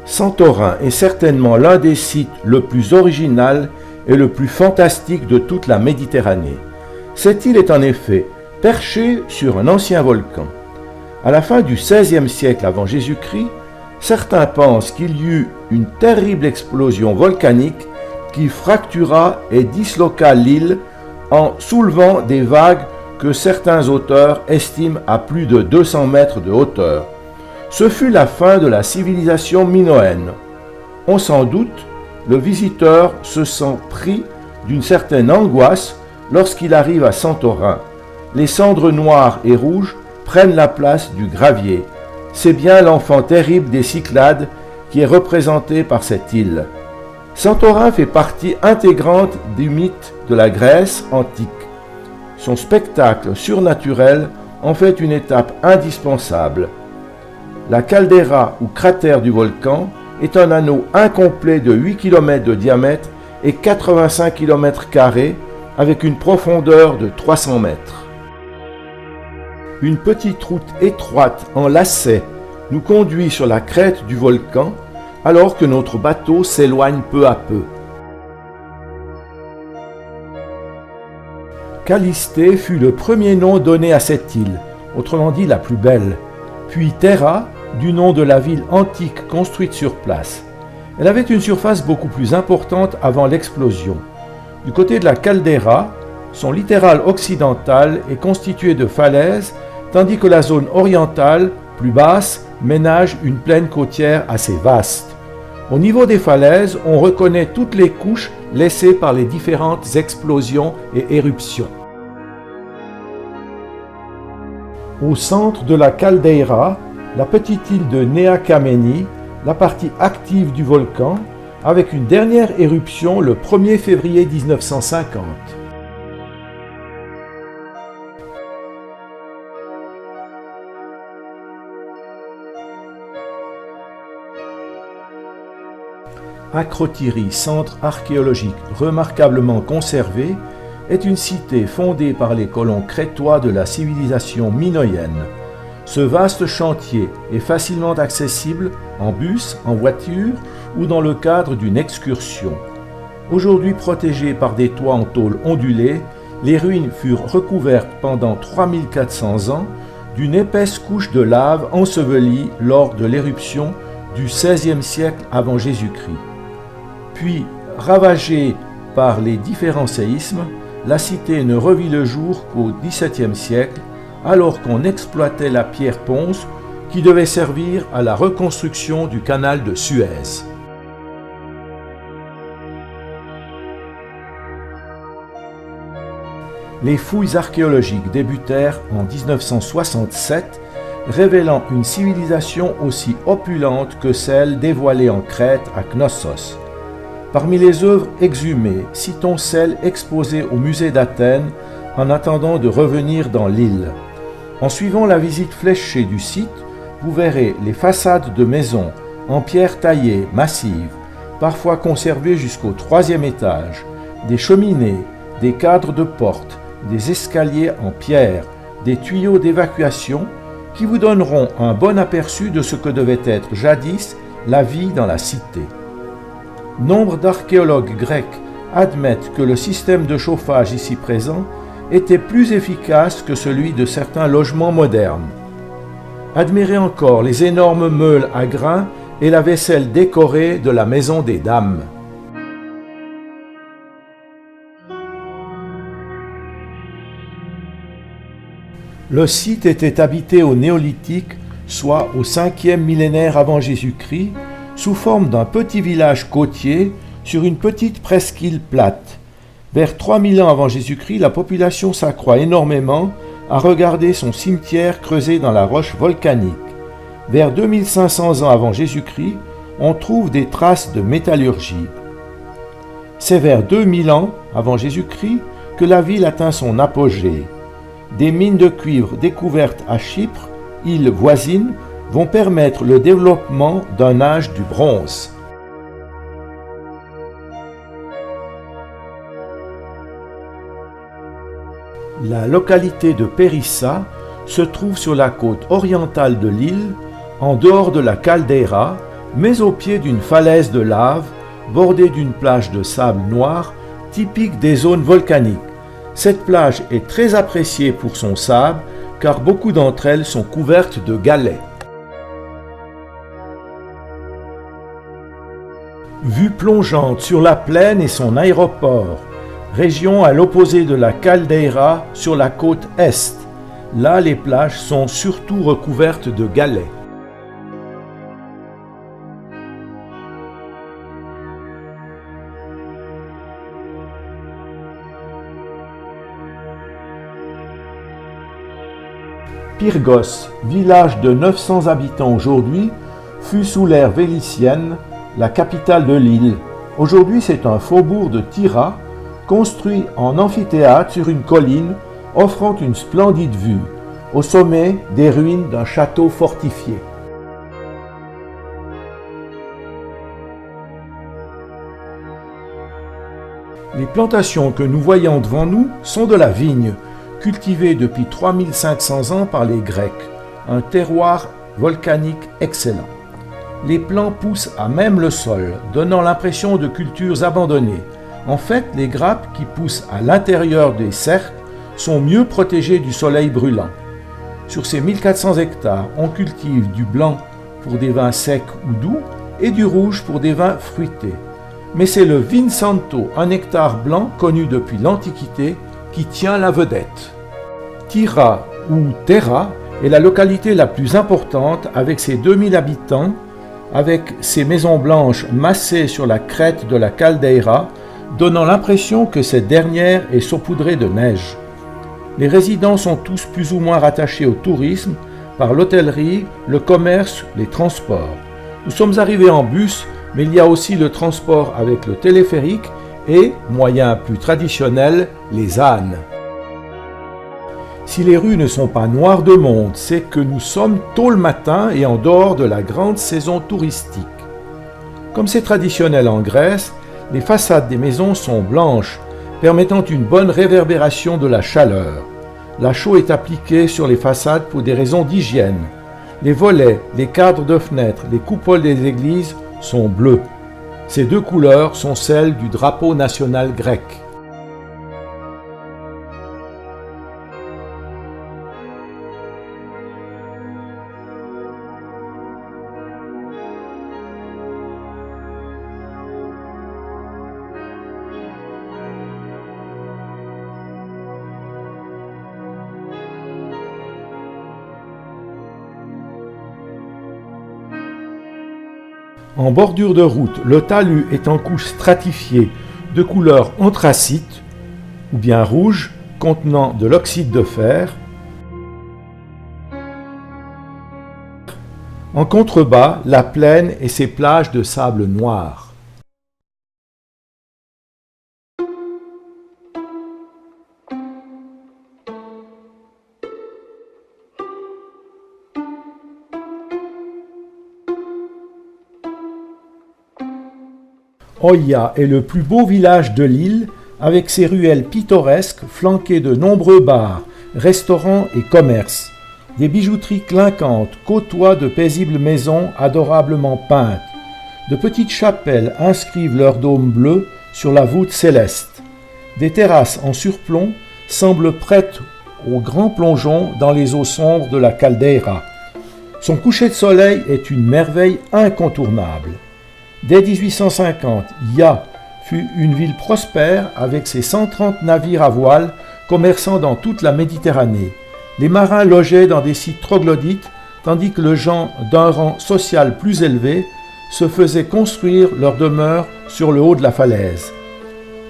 Santorin est certainement l'un des sites le plus original et le plus fantastique de toute la Méditerranée. Cette île est en effet perchée sur un ancien volcan. À la fin du XVIe siècle avant Jésus-Christ, certains pensent qu'il y eut une terrible explosion volcanique qui fractura et disloqua l'île en soulevant des vagues que certains auteurs estiment à plus de 200 mètres de hauteur. Ce fut la fin de la civilisation minoenne. On s'en doute, le visiteur se sent pris d'une certaine angoisse lorsqu'il arrive à Santorin. Les cendres noires et rouges prennent la place du gravier. C'est bien l'enfant terrible des Cyclades qui est représenté par cette île. Santorin fait partie intégrante du mythe de la Grèce antique. Son spectacle surnaturel en fait une étape indispensable. La caldeira ou cratère du volcan est un anneau incomplet de 8 km de diamètre et 85 km² avec une profondeur de 300 mètres. Une petite route étroite en lacet nous conduit sur la crête du volcan alors que notre bateau s'éloigne peu à peu. Calistée fut le premier nom donné à cette île, autrement dit la plus belle, puis Terra, du nom de la ville antique construite sur place. Elle avait une surface beaucoup plus importante avant l'explosion. Du côté de la caldeira, son littoral occidental est constitué de falaises, tandis que la zone orientale, plus basse, ménage une plaine côtière assez vaste. Au niveau des falaises, on reconnaît toutes les couches laissées par les différentes explosions et éruptions. Au centre de la caldeira, la petite île de Nea Kameni, la partie active du volcan, avec une dernière éruption le 1er février 1950. Akrotiri, centre archéologique remarquablement conservé, est une cité fondée par les colons crétois de la civilisation minoïenne. Ce vaste chantier est facilement accessible en bus, en voiture ou dans le cadre d'une excursion. Aujourd'hui protégées par des toits en tôle ondulée, les ruines furent recouvertes pendant 3400 ans d'une épaisse couche de lave ensevelie lors de l'éruption du XVIe siècle avant Jésus-Christ. Puis, ravagée par les différents séismes, la cité ne revit le jour qu'au XVIIe siècle, alors qu'on exploitait la pierre ponce qui devait servir à la reconstruction du canal de Suez. Les fouilles archéologiques débutèrent en 1967, révélant une civilisation aussi opulente que celle dévoilée en Crète à Knossos. Parmi les œuvres exhumées, citons celles exposées au musée d'Athènes en attendant de revenir dans l'île. En suivant la visite fléchée du site, vous verrez les façades de maisons en pierre taillée massive, parfois conservées jusqu'au 3e étage, des cheminées, des cadres de portes, des escaliers en pierre, des tuyaux d'évacuation qui vous donneront un bon aperçu de ce que devait être jadis la vie dans la cité. Nombre d'archéologues grecs admettent que le système de chauffage ici présent était plus efficace que celui de certains logements modernes. Admirez encore les énormes meules à grains et la vaisselle décorée de la maison des dames. Le site était habité au Néolithique, soit au 5e millénaire avant Jésus-Christ, sous forme d'un petit village côtier sur une petite presqu'île plate. Vers 3000 ans avant Jésus-Christ, la population s'accroît énormément à regarder son cimetière creusé dans la roche volcanique. Vers 2500 ans avant Jésus-Christ, on trouve des traces de métallurgie. C'est vers 2000 ans avant Jésus-Christ que la ville atteint son apogée. Des mines de cuivre découvertes à Chypre, île voisine, vont permettre le développement d'un âge du bronze. La localité de Périssa se trouve sur la côte orientale de l'île, en dehors de la caldeira, mais au pied d'une falaise de lave, bordée d'une plage de sable noir, typique des zones volcaniques. Cette plage est très appréciée pour son sable, car beaucoup d'entre elles sont couvertes de galets. Vue plongeante sur la plaine et son aéroport, région à l'opposé de la caldeira sur la côte est. Là, les plages sont surtout recouvertes de galets. Pyrgos, village de 900 habitants aujourd'hui, fut sous l'ère vénitienne la capitale de l'île. Aujourd'hui, c'est un faubourg de Tyra, construit en amphithéâtre sur une colline, offrant une splendide vue, au sommet des ruines d'un château fortifié. Les plantations que nous voyons devant nous sont de la vigne, cultivée depuis 3500 ans par les Grecs, un terroir volcanique excellent. Les plants poussent à même le sol, donnant l'impression de cultures abandonnées. En fait, les grappes qui poussent à l'intérieur des cercles sont mieux protégées du soleil brûlant. Sur ces 1400 hectares, on cultive du blanc pour des vins secs ou doux et du rouge pour des vins fruités. Mais c'est le Vinsanto, un hectare blanc connu depuis l'Antiquité, qui tient la vedette. Tyra ou Terra est la localité la plus importante avec ses 2000 habitants, avec ses maisons blanches massées sur la crête de la caldeira, donnant l'impression que cette dernière est saupoudrée de neige. Les résidents sont tous plus ou moins rattachés au tourisme par l'hôtellerie, le commerce, les transports. Nous sommes arrivés en bus, mais il y a aussi le transport avec le téléphérique et, moyen plus traditionnel, les ânes. Si les rues ne sont pas noires de monde, c'est que nous sommes tôt le matin et en dehors de la grande saison touristique. Comme c'est traditionnel en Grèce, les façades des maisons sont blanches, permettant une bonne réverbération de la chaleur. La chaux est appliquée sur les façades pour des raisons d'hygiène. Les volets, les cadres de fenêtres, les coupoles des églises sont bleus. Ces deux couleurs sont celles du drapeau national grec. En bordure de route, le talus est en couche stratifiée de couleur anthracite ou bien rouge contenant de l'oxyde de fer. En contrebas, la plaine et ses plages de sable noir. Oia est le plus beau village de l'île, avec ses ruelles pittoresques flanquées de nombreux bars, restaurants et commerces. Des bijouteries clinquantes côtoient de paisibles maisons adorablement peintes. De petites chapelles inscrivent leurs dômes bleus sur la voûte céleste. Des terrasses en surplomb semblent prêtes au grand plongeon dans les eaux sombres de la caldeira. Son coucher de soleil est une merveille incontournable. Dès 1850, Ia fut une ville prospère avec ses 130 navires à voile commerçant dans toute la Méditerranée. Les marins logeaient dans des sites troglodytes, tandis que les gens d'un rang social plus élevé se faisaient construire leur demeure sur le haut de la falaise.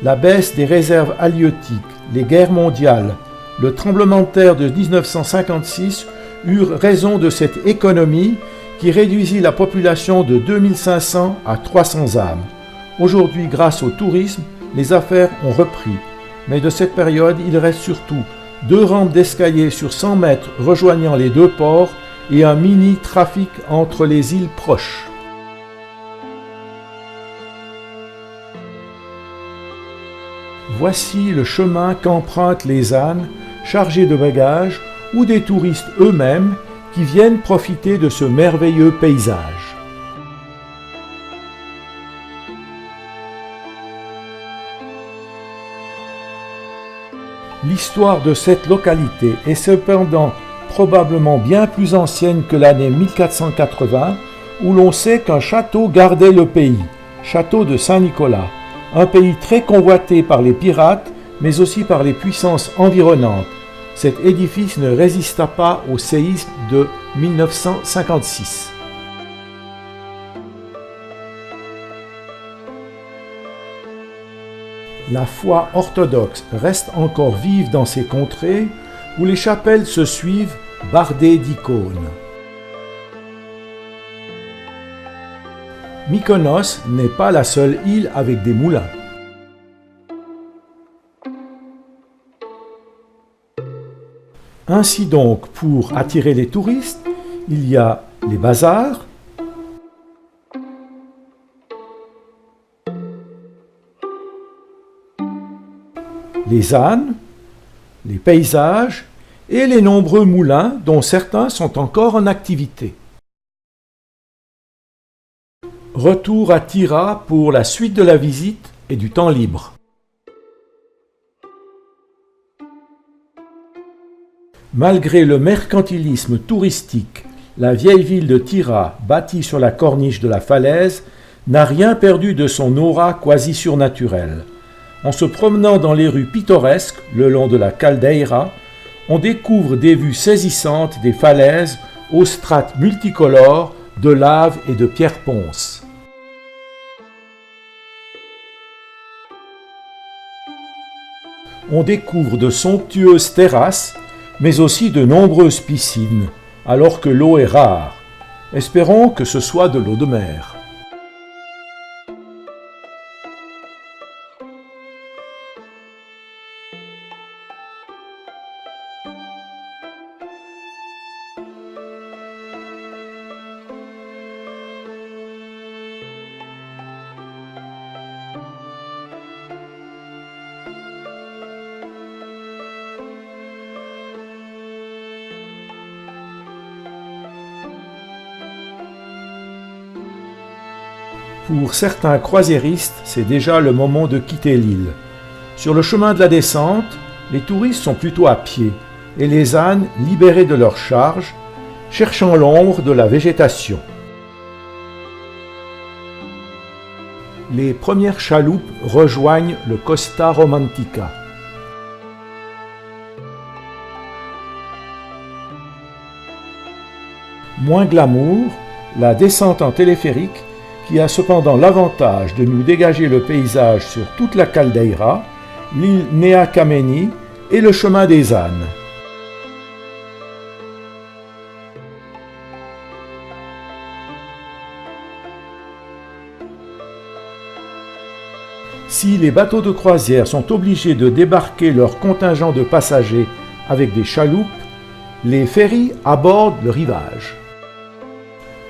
La baisse des réserves halieutiques, les guerres mondiales, le tremblement de terre de 1956 eurent raison de cette économie qui réduisit la population de 2500 à 300 âmes. Aujourd'hui, grâce au tourisme, les affaires ont repris. Mais de cette période, il reste surtout 2 rampes d'escalier sur 100 mètres rejoignant les 2 ports et un mini-trafic entre les îles proches. Voici le chemin qu'empruntent les ânes chargés de bagages ou des touristes eux-mêmes qui viennent profiter de ce merveilleux paysage. L'histoire de cette localité est cependant probablement bien plus ancienne que l'année 1480, où l'on sait qu'un château gardait le pays, château de Saint-Nicolas, un pays très convoité par les pirates, mais aussi par les puissances environnantes. Cet édifice ne résista pas au séisme de 1956. La foi orthodoxe reste encore vive dans ces contrées où les chapelles se suivent bardées d'icônes. Mykonos n'est pas la seule île avec des moulins. Ainsi donc, pour attirer les touristes, il y a les bazars, les ânes, les paysages et les nombreux moulins dont certains sont encore en activité. Retour à Tira pour la suite de la visite et du temps libre. Malgré le mercantilisme touristique, la vieille ville de Tira, bâtie sur la corniche de la falaise, n'a rien perdu de son aura quasi surnaturelle. En se promenant dans les rues pittoresques le long de la caldeira, on découvre des vues saisissantes des falaises aux strates multicolores de lave et de pierre ponce. On découvre de somptueuses terrasses, mais aussi de nombreuses piscines, alors que l'eau est rare. Espérons que ce soit de l'eau de mer. Pour certains croisiéristes, c'est déjà le moment de quitter l'île. Sur le chemin de la descente, les touristes sont plutôt à pied et les ânes libérés de leur charge, cherchant l'ombre de la végétation. Les premières chaloupes rejoignent le Costa Romantica. Moins glamour, la descente en téléphérique qui a cependant l'avantage de nous dégager le paysage sur toute la caldeira, l'île Nea Kameni et le chemin des ânes. Si les bateaux de croisière sont obligés de débarquer leur contingent de passagers avec des chaloupes, les ferrys abordent le rivage.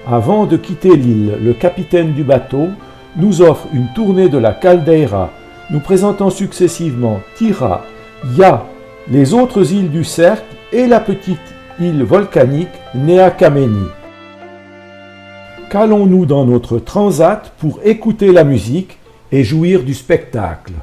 Avant de quitter l'île, le capitaine du bateau nous offre une tournée de la caldeira, nous présentant successivement Tira, Ya, les autres îles du cercle et la petite île volcanique Nea Kameni. Calons-nous dans notre transat pour écouter la musique et jouir du spectacle.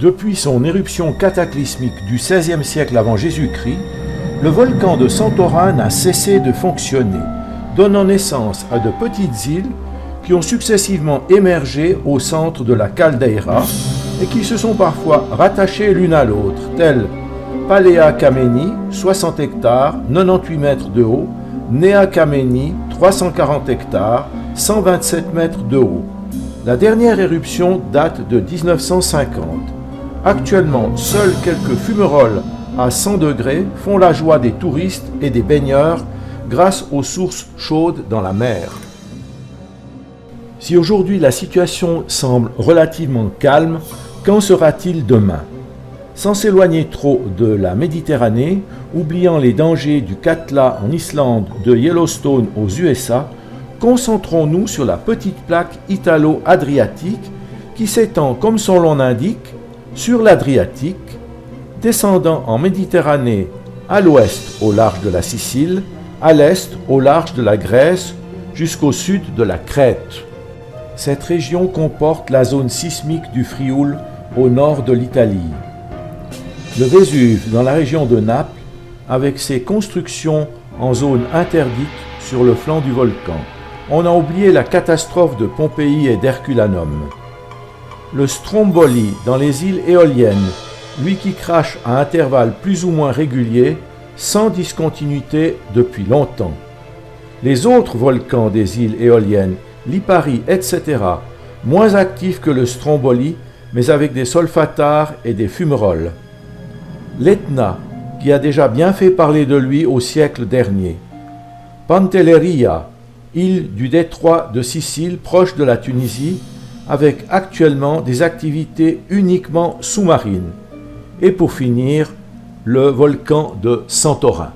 Depuis son éruption cataclysmique du XVIe siècle avant Jésus-Christ, le volcan de Santorin n'a cessé de fonctionner, donnant naissance à de petites îles qui ont successivement émergé au centre de la caldeira et qui se sont parfois rattachées l'une à l'autre, telles Palea Kameni, 60 hectares, 98 mètres de haut, Nea Kameni, 340 hectares, 127 mètres de haut. La dernière éruption date de 1950. Actuellement, seuls quelques fumerolles à 100 degrés font la joie des touristes et des baigneurs grâce aux sources chaudes dans la mer. Si aujourd'hui la situation semble relativement calme, qu'en sera-t-il demain? Sans s'éloigner trop de la Méditerranée, oubliant les dangers du Katla en Islande, de Yellowstone aux USA, concentrons-nous sur la petite plaque italo-adriatique qui s'étend, comme son nom l'indique, sur l'Adriatique, descendant en Méditerranée à l'ouest au large de la Sicile, à l'est au large de la Grèce, jusqu'au sud de la Crète. Cette région comporte la zone sismique du Frioul au nord de l'Italie. Le Vésuve dans la région de Naples, avec ses constructions en zone interdite sur le flanc du volcan. On a oublié la catastrophe de Pompéi et d'Herculanum. Le Stromboli dans les îles éoliennes, lui qui crache à intervalles plus ou moins réguliers, sans discontinuité depuis longtemps. Les autres volcans des îles éoliennes, Lipari, etc., moins actifs que le Stromboli, mais avec des solfatares et des fumerolles. L'Etna, qui a déjà bien fait parler de lui au siècle dernier. Pantelleria, île du détroit de Sicile proche de la Tunisie, avec actuellement des activités uniquement sous-marines. Et pour finir, le volcan de Santorin.